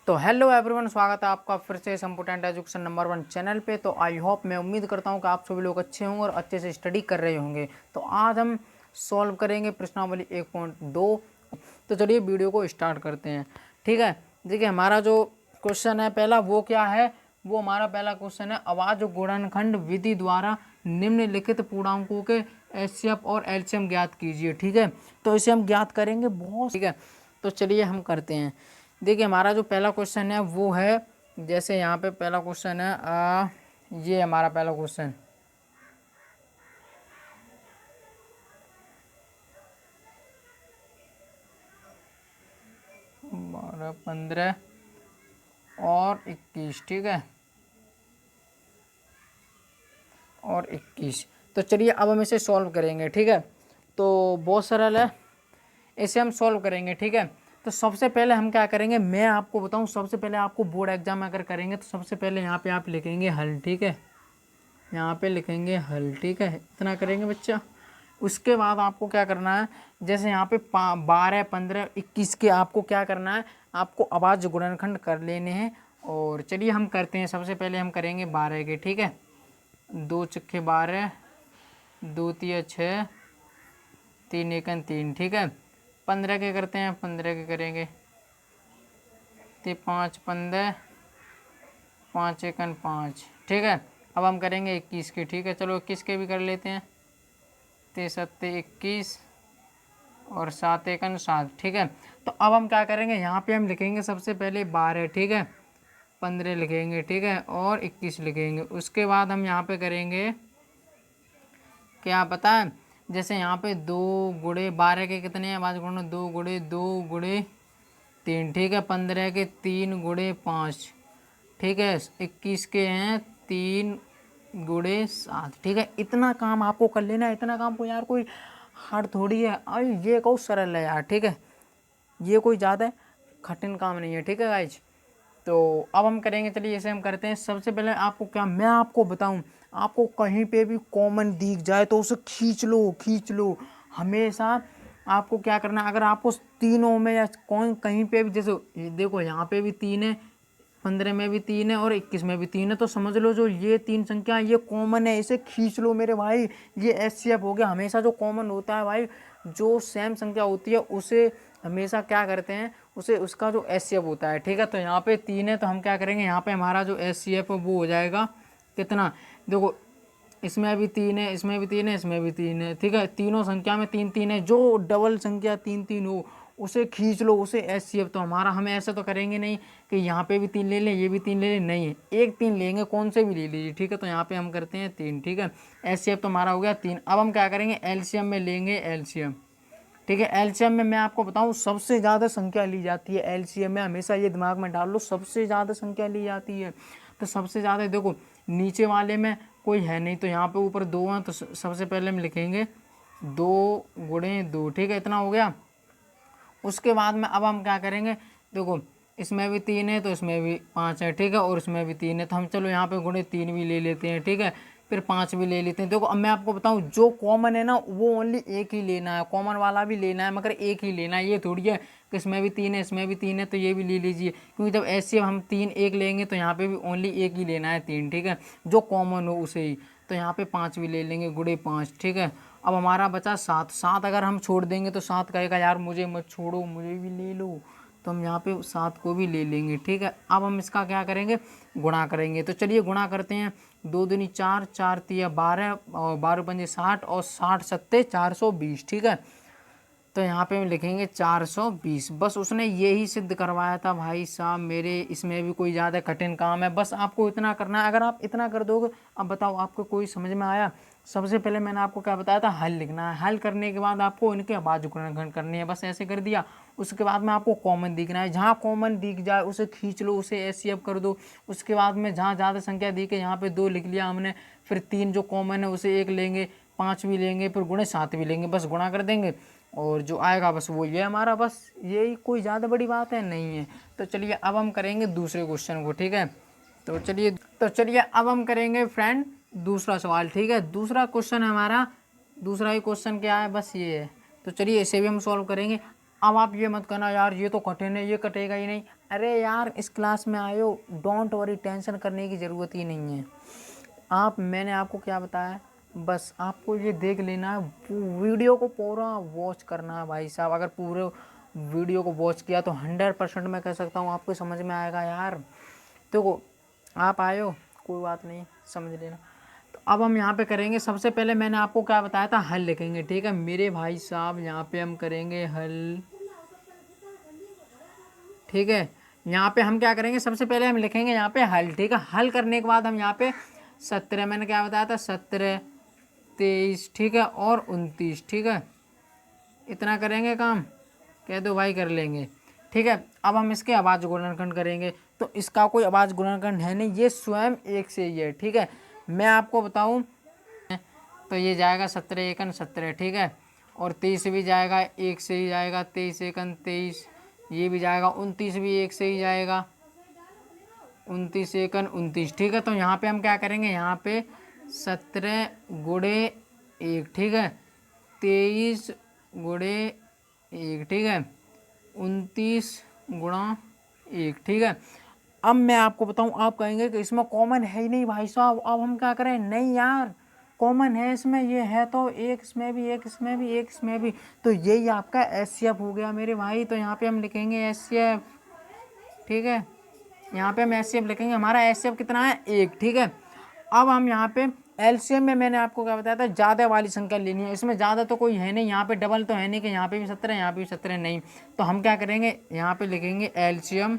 तो hello everyone, स्वागत है आपका फिर से इम्पोर्टेंट एजुकेशन नंबर 1 चैनल पे। तो आई होप, मैं उम्मीद करता हूँ कि आप सभी लोग अच्छे होंगे और अच्छे से स्टडी कर रहे होंगे। तो आज हम सॉल्व करेंगे प्रश्नावली 1.2। तो चलिए वीडियो को स्टार्ट करते हैं। ठीक है, देखिए हमारा जो क्वेश्चन है पहला, वो क्या है, वो हमारा पहला क्वेश्चन है, अभाज्य गुणनखंड विधि द्वारा निम्नलिखित पूर्णांकों के एचसीएफ और एलसीएम ज्ञात कीजिए। ठीक है, तो इसे हम ज्ञात करेंगे बहुत। ठीक है, तो चलिए हम करते हैं। देखिए हमारा जो पहला क्वेश्चन है वो है, जैसे यहाँ पे पहला क्वेश्चन है, ये हमारा पहला क्वेश्चन, बारह, 15 और 21। ठीक है, और 21। तो चलिए अब हम इसे सॉल्व करेंगे। ठीक है, तो बहुत सरल है, इसे हम सॉल्व करेंगे। ठीक है, तो सबसे पहले हम क्या करेंगे, मैं आपको बताऊं, सबसे पहले आपको बोर्ड एग्जाम अगर करेंगे तो सबसे पहले यहाँ पे आप लिखेंगे हल। ठीक है, यहाँ पे लिखेंगे हल। ठीक है, इतना करेंगे बच्चा। उसके बाद आपको क्या करना है, जैसे यहाँ पे 12, 15, 21 के आपको क्या करना है, आपको अभाज्य गुणनखंड कर लेने हैं। और चलिए हम करते हैं। सबसे पहले हम करेंगे 12 के। ठीक है, 2 छक्के 12, 2 तिया 6, 3 एकन 3। ठीक है, 15 के करते हैं, 15 के करेंगे, तो 5 15, 5 एकन 5। ठीक है, अब हम करेंगे 21 के। ठीक है, चलो 21 के भी कर लेते हैं, 3 21 और 7 एकन 7। ठीक है, तो अब हम क्या करेंगे, यहाँ पे हम लिखेंगे सबसे पहले 12। ठीक है, 15 लिखेंगे। ठीक है, और 21 लिखेंगे। उसके बाद हम यहाँ पे करेंगे क्या पता है, जैसे यहाँ पे 2 गुणे 12 के कितने हैं, 5 गुणे 2 गुणे 2 गुणे 3। ठीक है, 15 के 3 गुणे 5। ठीक है, 21 के हैं 3 गुणे 7। ठीक है, इतना काम आपको कर लेना है। इतना काम को यार कोई हार्ड थोड़ी है, अरे ये कहूँ सरल है यार। ठीक है, ये कोई ज़्यादा कठिन काम नहीं है। ठीक है गाइज, तो अब हम करेंगे, चलिए इसे हम करते हैं। सबसे पहले आपको क्या, मैं आपको बताऊं, आपको कहीं पे भी कॉमन दिख जाए तो उसे खींच लो, खींच लो हमेशा। आपको क्या करना है, अगर आपको तीनों में या कहीं पे भी, जैसे देखो यहाँ पे भी 3 है, 15 में भी 3 है और 21 में भी 3 है, तो समझ लो जो ये 3 संख्या ये कॉमन है, इसे खींच लो मेरे भाई। ये एचसीएफ हो गया। हमेशा जो कॉमन होता है भाई, जो सेम संख्या होती है उसे हमेशा क्या करते हैं, उसे उसका जो एचसीएफ होता है। ठीक है, तो यहाँ पे 3 है, तो हम क्या करेंगे, यहाँ पे हमारा जो एचसीएफ है वो हो जाएगा कितना, देखो इसमें भी 3 है, इसमें भी 3 है, इसमें भी 3 है। ठीक है, तीनों संख्या में 3 3 है। जो डबल संख्या 3 3 हो उसे खींच लो, उसे एचसीएफ। तो हमारा, हम ऐसा तो करेंगे नहीं कि यहाँ पे भी 3 ले लें, ये भी 3 ले लें, नहीं है, एक 3 लेंगे, कौन से भी ले लीजिए। ठीक है, तो यहाँ पे हम करते हैं 3। ठीक है, एचसीएफ तो हमारा हो गया 3। अब हम क्या करेंगे, एलसीएम में लेंगे एलसीएम। ठीक है, एलसीएम में मैं आपको बताऊं सबसे ज़्यादा संख्या ली जाती है एलसीएम में, हमेशा ये दिमाग में डाल लो, सबसे ज़्यादा संख्या ली जाती है। तो सबसे ज़्यादा देखो नीचे वाले में कोई है नहीं, तो यहाँ पे ऊपर 2 हैं, तो सबसे पहले हम लिखेंगे 2 गुणे 2। ठीक है, इतना हो गया। उसके बाद में अब हम क्या करेंगे, देखो इसमें भी 3 है तो इसमें भी 5 है। ठीक है, और इसमें भी 3 है, तो हम चलो यहाँ पे गुणे 3 भी ले लेते हैं। ठीक है, फिर 5 भी ले लेते हैं। देखो अब मैं आपको बताऊं, जो कॉमन है ना वो ओनली एक ही लेना है, कॉमन वाला भी लेना है मगर एक ही लेना है। ये थोड़ी है कि इसमें भी 3 है, इसमें भी 3 है तो ये भी ले लीजिए, क्योंकि जब ऐसे हम 3 एक लेंगे तो यहाँ पे भी ओनली एक ही लेना है 3। ठीक है, जो कॉमन हो उसे ही, तो यहाँ पे 5 भी ले लेंगे, गुणे 5। ठीक है, अब हमारा बचा 7। 7 अगर हम छोड़ देंगे तो 7 कहेगा यार मुझे मत छोड़ो, मुझे भी ले लो, तो हम यहाँ पे 7 को भी ले लेंगे। ठीक है, अब हम इसका क्या करेंगे, गुणा करेंगे। तो चलिए गुणा करते हैं, 2 दूनी 4, 4 तिया 12 और 12 पंजे 60 और 60 सत्ते 420। ठीक है, तो यहाँ पे हम लिखेंगे 420। बस उसने यही सिद्ध करवाया था भाई साहब मेरे, इसमें भी कोई ज़्यादा कठिन काम है, बस आपको इतना करना है। अगर आप इतना कर दोगे, अब बताओ आपको कोई समझ में आया। सबसे पहले मैंने आपको क्या बताया था, हल लिखना है, हल करने के बाद आपको इनके अभाज्य गुणनखंड करनी है, बस ऐसे कर दिया। उसके बाद में आपको कॉमन दिखना है, जहाँ कॉमन दिख जाए उसे खींच लो, उसे एचसीएफ कर दो। उसके बाद में जहाँ ज़्यादा संख्या दिखे, यहाँ पे 2 लिख लिया हमने, फिर 3 जो कॉमन है उसे 1 लेंगे, 5 भी लेंगे, फिर गुणे 7 भी लेंगे, बस गुणा कर देंगे और जो आएगा बस वो ये हमारा, बस यही कोई ज़्यादा बड़ी बात है नहीं है। तो चलिए अब हम करेंगे दूसरे क्वेश्चन को। ठीक है, तो चलिए अब हम करेंगे फ्रेंड दूसरा सवाल। ठीक है, दूसरा क्वेश्चन है हमारा, दूसरा ही क्वेश्चन क्या है, बस ये है। तो चलिए इसे भी हम सॉल्व करेंगे। अब आप ये मत करना यार ये तो कठिन है, ये कटेगा ही नहीं, अरे यार इस क्लास में आयो, डोंट वरी, टेंशन करने की ज़रूरत ही नहीं है। मैंने आपको क्या बताया, बस आपको ये देख लेना है, वीडियो को पूरा वॉच करना है भाई साहब। अगर पूरे वीडियो को वॉच किया तो 100% मैं कह सकता हूँ आपको समझ में आएगा यार। देखो आप आयो, कोई बात नहीं, समझ लेना। तो अब हम यहाँ पे करेंगे, सबसे पहले मैंने आपको क्या बताया था, हल लिखेंगे, ठीक है मेरे भाई साहब। यहाँ पे हम करेंगे हल, ठीक है। यहाँ पे हम क्या करेंगे, सबसे पहले हम लिखेंगे यहाँ पे हल, ठीक है। हल करने के बाद हम यहाँ पे 17, मैंने क्या बताया था, 17, 23, ठीक है, और 29, ठीक है। इतना करेंगे काम, कह दो भाई कर लेंगे, ठीक है। अब हम इसके आवाज़ गुणनखंड करेंगे, तो इसका कोई आवाज़ गुणनखंड है नहीं, ये स्वयं एक से ही है, ठीक है। मैं आपको बताऊं तो ये जाएगा 17 एकन 17, ठीक है, और 23 भी जाएगा, एक से ही जाएगा, 23 एकन 23, ये भी जाएगा, 29 भी एक से ही जाएगा, 29 एकन 29, ठीक है। तो यहाँ पे हम क्या करेंगे, यहाँ पे 17 गुणे 1, ठीक है, 23 गुणे 1, ठीक है, 29 गुणा 1, ठीक है। अब मैं आपको बताऊं, आप कहेंगे कि इसमें कॉमन है ही नहीं भाई साहब, अब हम क्या करें, नहीं यार कॉमन है इसमें, ये है तो एक इसमें भी, एक इसमें भी, एक इसमें भी, तो यही आपका एचसीएफ हो गया मेरे भाई। तो यहाँ पे हम लिखेंगे एचसीएफ, ठीक है, यहाँ पे हम एचसीएफ लिखेंगे, हमारा एचसीएफ कितना है, 1, ठीक है। अब हम यहाँ पे एलसीएम में मैंने आपको क्या बताया था, ज़्यादा वाली संख्या लेनी है, इसमें ज़्यादा तो कोई है नहीं, यहाँ पे डबल तो है नहीं कि यहाँ पे भी 17 यहाँ पे भी 17 नहीं, तो हम क्या करेंगे, यहाँ पे लिखेंगे एलसीएम,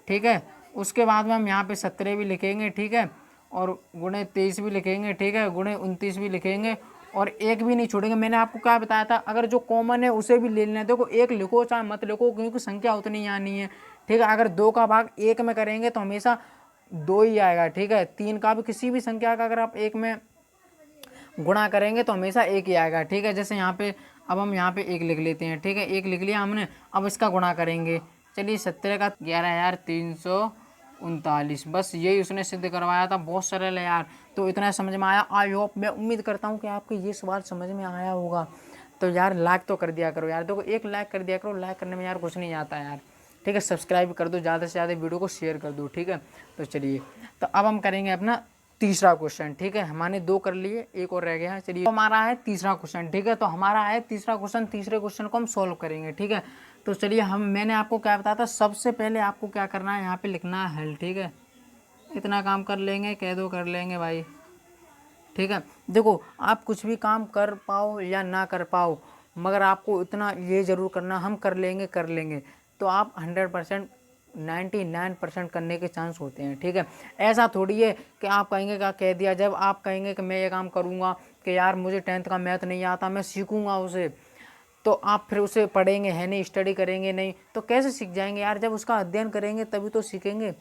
ठीक है। उसके बाद में हम यहाँ पे 17 भी लिखेंगे, ठीक है, और गुणे 23 भी लिखेंगे, ठीक है, गुणे 29 भी लिखेंगे, और एक भी नहीं छोड़ेंगे। मैंने आपको क्या बताया था, अगर जो कॉमन है उसे भी ले लेना है। देखो एक लिखो चाहे मत लिखो, क्योंकि संख्या उतनी आनी है, ठीक है। अगर 2 का भाग 1 में करेंगे तो हमेशा 2 ही आएगा, ठीक है। 3 का भी, किसी भी संख्या का अगर आप 1 में गुणा करेंगे तो हमेशा 1 ही आएगा, ठीक है। जैसे यहाँ पे, अब हम यहाँ पे 1 लिख लेते हैं, ठीक है, 1 लिख लिया हमने। अब इसका गुणा करेंगे, चलिए 17 का 11,339, बस यही उसने सिद्ध करवाया था, बहुत सरल है यार। तो इतना समझ में आया, आई होप, मैं उम्मीद करता हूँ कि आपको ये सवाल समझ में आया होगा। तो यार लाइक तो कर दिया करो यार, देखो एक लाइक कर दिया करो, लाइक करने में यार कुछ नहीं आता यार, ठीक है। सब्सक्राइब कर दो, ज़्यादा से ज़्यादा वीडियो को शेयर कर दो, ठीक है। तो चलिए, तो अब हम करेंगे अपना तीसरा क्वेश्चन, ठीक है। हमने 2 कर लिए, एक और रह गया है, चलिए। तो हमारा है तीसरा क्वेश्चन, ठीक है। तो हमारा है तीसरा क्वेश्चन, तीसरे क्वेश्चन को हम सॉल्व करेंगे, ठीक है। तो चलिए, मैंने आपको क्या बताया था, सबसे पहले आपको क्या करना है, यहाँ पे लिखना है हल, ठीक है। इतना काम कर लेंगे, कह दो कर लेंगे भाई, ठीक है। देखो आप कुछ भी काम कर पाओ या ना कर पाओ, मगर आपको इतना ये ज़रूर करना, हम कर लेंगे, तो आप 100%, 99% करने के चांस होते हैं, ठीक है। ऐसा थोड़ी है कि आप कहेंगे क्या कह दिया, जब आप कहेंगे कि मैं ये काम करूँगा, कि यार मुझे 10th का मैथ नहीं आता, मैं सीखूँगा उसे, तो आप फिर उसे पढ़ेंगे है नहीं, स्टडी करेंगे नहीं, तो कैसे सीख जाएंगे यार, जब उसका अध्ययन करेंगे तभी तो सीखेंगे।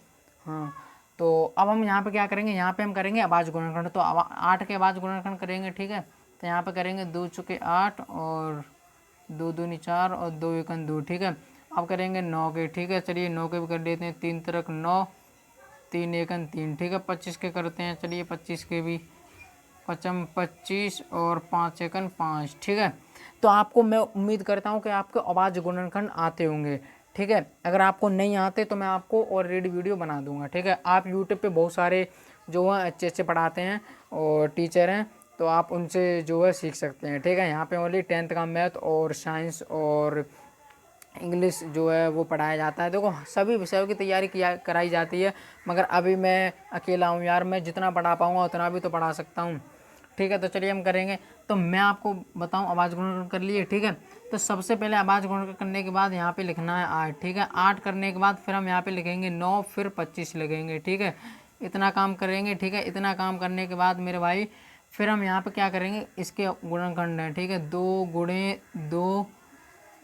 हाँ, तो अब हम यहाँ पे क्या करेंगे, यहाँ पे हम करेंगे आवाज़ गुणनखंड, तो 8 के आवाज़ गुणनखंड करेंगे, ठीक है। तो यहाँ पे करेंगे 2 चुके 8, और 2 दूनी 4, और 2 एकन 2, ठीक है। अब करेंगे 9 के, ठीक है, चलिए 9 के भी कर लेते हैं, 3 तरक 9, 3 एकन 3, ठीक है। 25 के करते हैं, चलिए 25 के भी, 5 25, और 5 एकन 5, ठीक है। तो आपको, मैं उम्मीद करता हूँ कि आपको आवाज़ गुणनखंड आते होंगे, ठीक है। अगर आपको नहीं आते तो मैं आपको ऑलरेडी वीडियो बना दूंगा, ठीक है। आप यूट्यूब पे बहुत सारे जो हैं अच्छे अच्छे पढ़ाते हैं और टीचर हैं, तो आप उनसे जो है सीख सकते हैं, ठीक है। यहाँ पे ओनली 10th का मैथ और साइंस और इंग्लिश जो है वो पढ़ाया जाता है। देखो सभी विषयों की तैयारी कराई जाती है, मगर अभी मैं अकेला हूँ यार, मैं जितना पढ़ा पाऊँगा उतना भी तो पढ़ा सकता हूँ, ठीक है। तो चलिए हम करेंगे, तो मैं आपको बताऊं, आवाज़ गुणन कर लिए, ठीक है। तो सबसे पहले आवाज़ गुणन करने के बाद यहाँ पे लिखना है 8, ठीक है। 8 करने के बाद फिर हम यहाँ पे लिखेंगे 9, फिर 25 लिखेंगे, ठीक है। इतना काम करेंगे, ठीक है। इतना काम करने के बाद मेरे भाई फिर हम यहाँ पे क्या करेंगे, इसके गुणनखंड है, ठीक है, 2 गुणे 2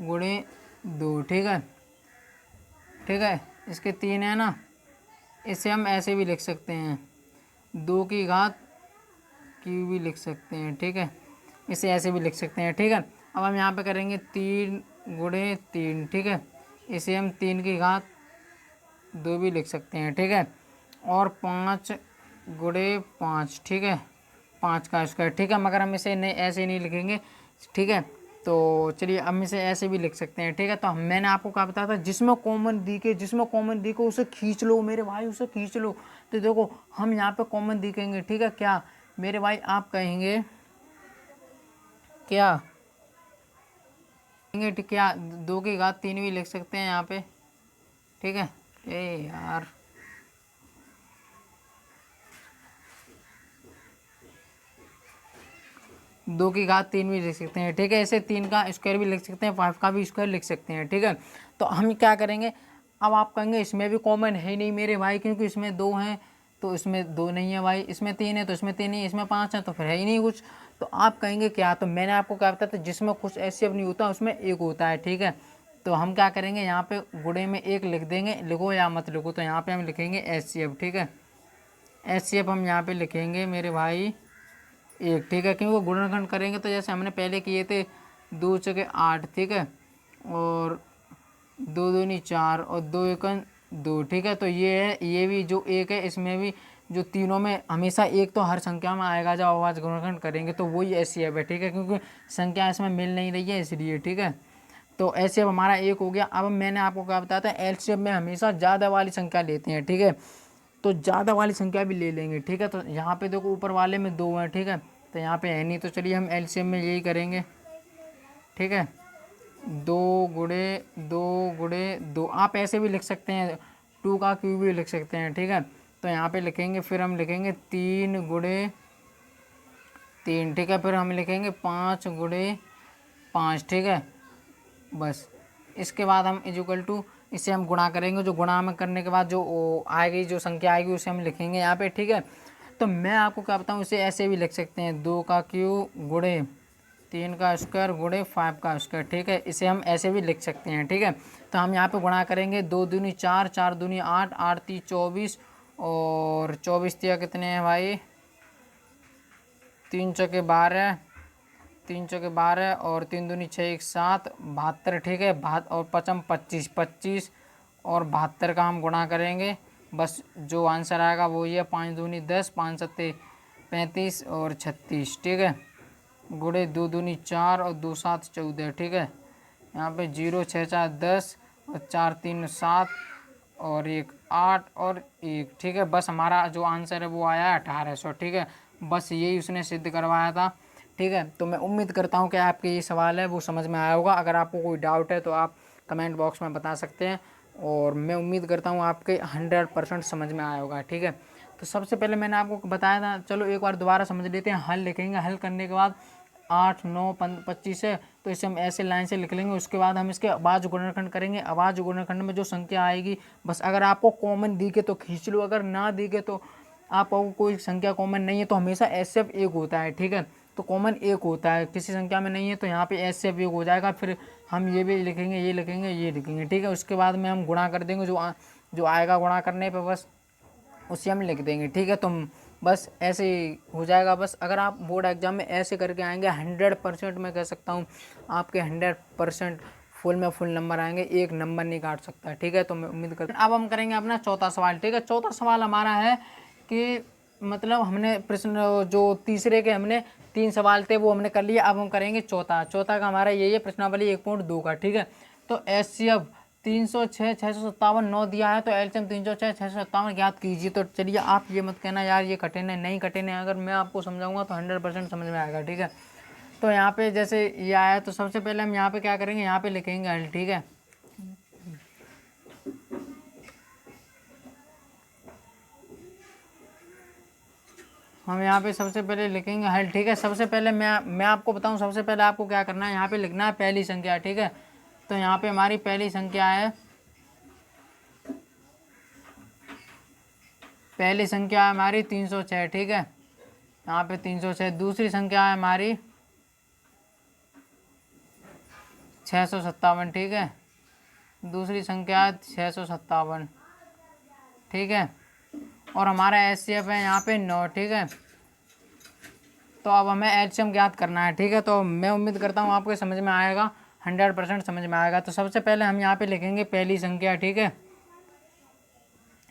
गुणे 2, ठीक है, ठीक है। इसके 3 है ना, इसे हम ऐसे भी लिख सकते हैं, 2 की घात क्यू भी लिख सकते हैं, ठीक है। इसे ऐसे भी लिख सकते हैं, ठीक है। अब हम यहाँ पे करेंगे 3 गुणे 3, ठीक है। इसे हम 3 की घात 2 भी लिख सकते हैं, ठीक है। और 5 गुणे 5, ठीक है, 5 का स्क्वायर, ठीक है। मगर हम इसे नहीं, ऐसे नहीं लिखेंगे, ठीक है। तो चलिए अब हम इसे ऐसे भी लिख सकते हैं, ठीक है। तो मैंने आपको क्या बताया था, जिसमें कॉमन दिखे उसे खींच लो मेरे भाई, उसे खींच लो। तो देखो हम यहाँ पे कॉमन दिखेंगे, ठीक है। क्या मेरे भाई आप कहेंगे क्या कहेंगे, ठीक, क्या 2 की घात 3 भी लिख सकते हैं यहाँ पे, ठीक है। ए यार 2 की घात 3 भी लिख सकते हैं, ठीक है। ऐसे 3 का स्क्वायर भी लिख सकते हैं, 5 का भी स्क्वायर लिख सकते हैं, ठीक है। तो हम क्या करेंगे, अब आप कहेंगे इसमें भी कॉमन है ही नहीं मेरे भाई, क्योंकि इसमें 2 हैं तो इसमें 2 नहीं है भाई, इसमें 3 है तो इसमें 3 नहीं है, इसमें 5 है तो फिर है ही नहीं कुछ। तो आप कहेंगे क्या, तो मैंने आपको क्या बताया था, जिसमें कुछ एचसीएफ नहीं होता उसमें एक होता है, ठीक है। तो हम क्या करेंगे, यहाँ पे गुणे में एक लिख देंगे, लिखो या मत लिखो। तो यहाँ पे हम लिखेंगे एचसीएफ, ठीक है। एचसीएफ हम यहाँ पे लिखेंगे मेरे भाई एक, ठीक है। क्योंकि वो गुणनखंड करेंगे तो जैसे हमने पहले किए थे 2 × 8, ठीक है, और 2 दूनी 4 और 2 एकन 2, ठीक है। तो ये है, ये भी जो एक है इसमें भी, जो तीनों में हमेशा एक तो हर संख्या में आएगा जब आवाज गुणनखंड करेंगे, तो वही एचसीएफ है, ठीक है। क्योंकि संख्या इसमें मिल नहीं रही है इसलिए, ठीक है। तो एचसीएफ हमारा एक हो गया। अब मैंने आपको क्या बताया था, एलसीएफ में हमेशा ज़्यादा वाली संख्या लेते हैं, ठीक है। तो ज़्यादा वाली संख्या भी ले लेंगे, ठीक है। तो यहाँ पे देखो ऊपर वाले में 2 हैं, ठीक है, तो यहाँ पे है नहीं, तो चलिए हम एलसीएम में यही करेंगे, ठीक है। 2 × 2 आप ऐसे भी लिख सकते हैं, 2 का क्यूब भी लिख सकते हैं, ठीक है। तो यहाँ पे लिखेंगे, फिर हम लिखेंगे 3 × 3, ठीक है। फिर हम लिखेंगे 5 × 5, ठीक है। बस इसके बाद हम इक्वल टू, इसे हम गुणा करेंगे, जो गुणा में करने के बाद जो आएगी, जो संख्या आएगी उसे हम लिखेंगे यहाँ पे, ठीक है। तो मैं आपको क्या बताऊँ, इसे ऐसे भी लिख सकते हैं, 2 का क्यूब गुणे 3 का स्क्वायर गुणे 5 का स्क्वायर, ठीक है। इसे हम ऐसे भी लिख सकते हैं, ठीक है। तो हम यहाँ पे गुणा करेंगे, 2 दूनी 4, 4 दूनी 8, 8 × 3 = 24, और 24 × 3 कितने हैं भाई, 3 × 4 = 12, 3 × 4 = 12, और 3 दूनी 6, 1 7, 72, ठीक है। और 5 25, 25 और 72 का हम गुणा करेंगे, बस जो आंसर आएगा वो ये 5 दूनी 10, 5 7 35 और 36, ठीक है। गुणे 2 दूनी 4 और 2 7 14, ठीक है। यहाँ पे 0 6 4 10 और 4 3 7 और 1 8 और 1, ठीक है। बस हमारा जो आंसर है वो आया है 1800, ठीक है। बस यही उसने सिद्ध करवाया था, ठीक है। तो मैं उम्मीद करता हूँ कि आपके ये सवाल है वो समझ में आया होगा। अगर आपको कोई डाउट है तो आप कमेंट बॉक्स में बता सकते हैं, और मैं उम्मीद करता हूँ आपके 100% समझ में आया होगा, ठीक है। तो सबसे पहले मैंने आपको बताया था, चलो एक बार दोबारा समझ लेते हैं। हल लिखेंगे, हल करने के बाद 8 9 25 है तो इसे हम ऐसे लाइन से लिख लेंगे। उसके बाद हम इसके अभाज्य गुणनखंड करेंगे। अभाज्य गुणनखंड में जो संख्या आएगी, बस अगर आपको कॉमन दिखे तो खींच लो, अगर ना दिखे तो आपको कोई संख्या कॉमन नहीं है तो हमेशा एचसीएफ एक होता है, ठीक है। तो कॉमन एक होता है, किसी संख्या में नहीं है तो यहाँ पे एचसीएफ एक हो जाएगा। फिर हम ये भी लिखेंगे, ये लिखेंगे, ये लिखेंगे, ठीक है। उसके बाद में हम गुणा कर देंगे, जो आएगा गुणा करने पे बस उसे हम लिख देंगे, ठीक है। तो बस ऐसे ही हो जाएगा। बस अगर आप बोर्ड एग्जाम में ऐसे करके आएंगे 100% मैं कह सकता हूँ आपके 100% फुल में फुल नंबर आएंगे, एक नंबर नहीं काट सकता, ठीक है। तो मैं उम्मीद करता हूँ। अब हम करेंगे अपना चौथा सवाल, ठीक है। चौथा सवाल हमारा है कि मतलब हमने प्रश्न जो तीसरे के हमने 3 सवाल थे वो हमने कर लिए। अब हम करेंगे चौथा का हमारा यही है, प्रश्नावली 1.2 का, ठीक है। तो एचसीएफ 306 657 9 दिया है, तो एलसीएम 306 657 ज्ञात कीजिए। तो चलिए आप ये मत कहना यार ये कठिन है, नहीं कठिन है। अगर मैं आपको समझाऊंगा तो 100% समझ में आएगा, ठीक है। तो यहाँ पे जैसे ये आया तो सबसे पहले हम यहाँ पे क्या करेंगे, यहाँ पे लिखेंगे हल, ठीक है। हम यहाँ पे सबसे पहले लिखेंगे हल, ठीक है। सबसे पहले मैं आपको बताऊँ, सबसे पहले आपको क्या करना है, यहाँ पे लिखना है पहली संख्या, ठीक है। तो यहाँ पे हमारी पहली संख्या है, पहली संख्या है हमारी 306, ठीक है। यहाँ पे 306। दूसरी संख्या है हमारी 657, ठीक है। दूसरी संख्या है 657, ठीक है। और हमारा एचसीएफ है यहाँ पे 9, ठीक है। तो अब हमें एलसीएम ज्ञात करना है, ठीक है। तो मैं उम्मीद करता हूँ आपको समझ में आएगा, 100% समझ में आएगा। तो सबसे पहले हम यहाँ पे लिखेंगे पहली संख्या, ठीक है।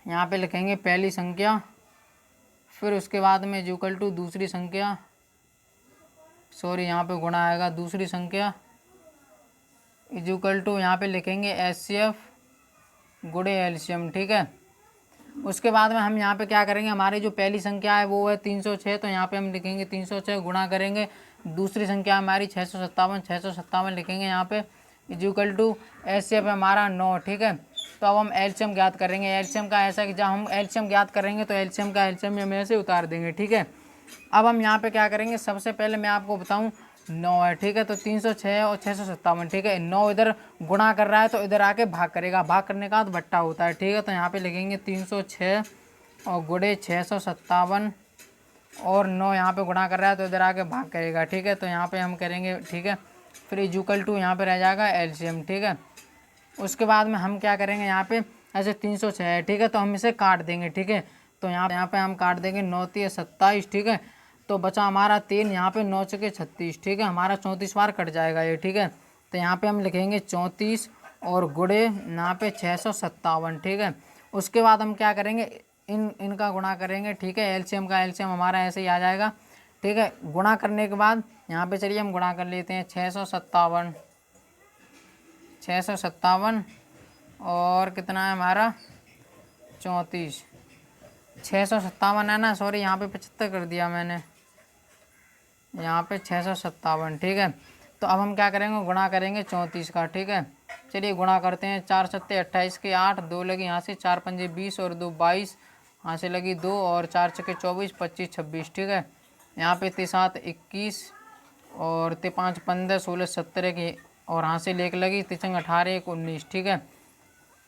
यहाँ पे लिखेंगे पहली संख्या, फिर उसके बाद में इक्वल टू दूसरी संख्या, सॉरी यहाँ पे गुणा आएगा, दूसरी संख्या, इज इक्वल टू यहाँ पे लिखेंगे HCF गुणे एलसीएम, ठीक है। उसके बाद में हम यहाँ पे क्या करेंगे, हमारी जो पहली संख्या है वो है 306, तो यहाँ पे हम लिखेंगे 306 गुणा करेंगे दूसरी संख्या हमारी 657 लिखेंगे यहाँ पे इज इक्वल टू HCF हमारा 9, ठीक है। तो अब हम एलसीएम ज्ञात करेंगे। एलसीएम का ऐसा कि जब हम एलसीएम ज्ञात करेंगे तो एलसीएम का एलसीएम में ऐसे उतार देंगे, ठीक है। अब हम यहाँ पे क्या करेंगे, सबसे पहले मैं आपको बताऊँ 9 है, ठीक है। तो 306 और 657, ठीक है। 9 इधर गुणा कर रहा है तो इधर आके भाग करेगा, भाग करने का बाद बट्टा होता है, ठीक है। तो यहाँ पे लिखेंगे 306 और गुणे 657 और 9 यहाँ पे गुणा कर रहा है तो इधर आके भाग करेगा, ठीक है। तो यहाँ पे हम करेंगे, ठीक है। फिर इक्वल टू यहाँ पे रह जाएगा एलसीएम, ठीक है। उसके बाद में हम क्या करेंगे, यहाँ पे ऐसे 306 है, ठीक है। तो हम इसे काट देंगे, ठीक है। तो यहाँ पे हम काट देंगे 9 3 27, ठीक है। तो बचा हमारा 3, यहाँ पे 9 6 36, ठीक है। हमारा 34 बार कट जाएगा ये, ठीक है। तो यहाँ पे हम लिखेंगे 34 और गुणे यहाँ पे 657, ठीक है। उसके बाद हम क्या करेंगे, इनका गुणा करेंगे, ठीक है। एलसीएम का एलसीएम हमारा ऐसे ही आ जाएगा, ठीक है। गुणा करने के बाद यहाँ पे चलिए हम गुणा कर लेते हैं 657 और कितना है हमारा 34, 657 है ना, सॉरी यहाँ पे 75 कर दिया मैंने, यहाँ पे 657, ठीक है। तो अब हम क्या करेंगे, गुणा करेंगे 34 का, ठीक है। चलिए गुणा करते हैं, 4 सत्ते 28 के 8, 2 लगी यहाँ से, 4 पंजे 20 और 2 22, यहाँ से लगी 2 और 4 छक्के 24 25 26, ठीक है। यहाँ पे 3 7 21 और 3 5 15 16 17 की और यहाँ से लेके लगी 3 18 1 19, ठीक है।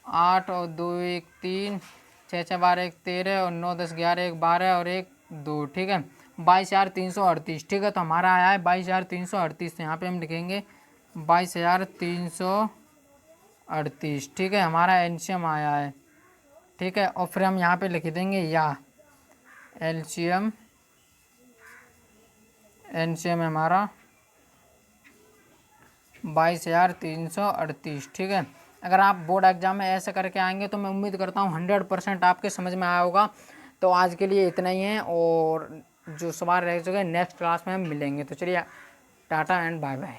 8 और 2 1 3 6 6 12 1 13 और 9 10 11 1 12 और 1 2, ठीक है। 22,338, ठीक है। तो हमारा आया है 22,338, यहाँ पे हम लिखेंगे 22,338, ठीक है। हमारा एलसीएम आया है, ठीक है। और फिर हम यहाँ पे लिख देंगे या एलसीएम है हमारा 22,338, ठीक है। अगर आप बोर्ड एग्जाम में ऐसे करके आएंगे तो मैं उम्मीद करता हूँ 100% आपके समझ में आया होगा। तो आज के लिए इतना ही है और जो सवाल रह चुके हैं नेक्स्ट क्लास में हम मिलेंगे। तो चलिए टाटा एंड बाय बाय।